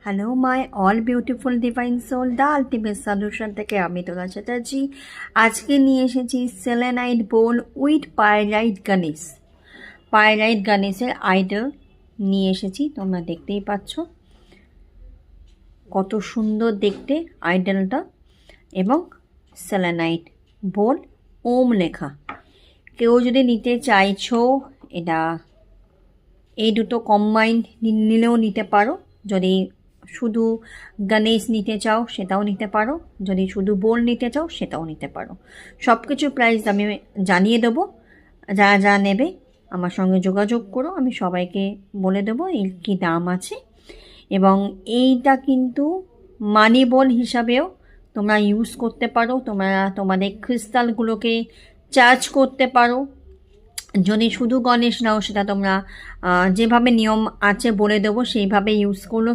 Hello my all beautiful divine soul, the ultimate solution থেকে আমি তোলা চ্যাটার্জি আজকে নিয়ে এসেছি selenite bowl with pyrite Ganesh. Pyrite গণেশের আইডল নিয়ে এসেছি, তোমরা দেখতেই পাচ্ছ কত সুন্দর দেখতে আইডলটা, এবং সেলেনাইট বোল ওম লেখা। কেউ যদি নিতে চাইছো এটা এই দুটো কম্বাইন্ড নিলেও নিতে পারো। যদি শুধু গণেশ নিতে চাও সেটাও নিতে পারো, যদি শুধু বোল নিতে চাও সেটাও নিতে পারো। সব কিছু প্রাইস আমি জানিয়ে দেবো, যা যা নেবে আমার সঙ্গে যোগাযোগ করো, আমি সবাইকে বলে দেবো এর কী দাম আছে। এবং এইটা কিন্তু মানি বল হিসাবেও তোমরা ইউজ করতে পারো, তোমরা তোমাদের ক্রিস্টালগুলোকে চার্জ করতে পারো। যদি শুধু গণেশ নাও সেটা তোমরা যেভাবে নিয়ম আছে বলে দেবো সেইভাবে ইউজ করলো।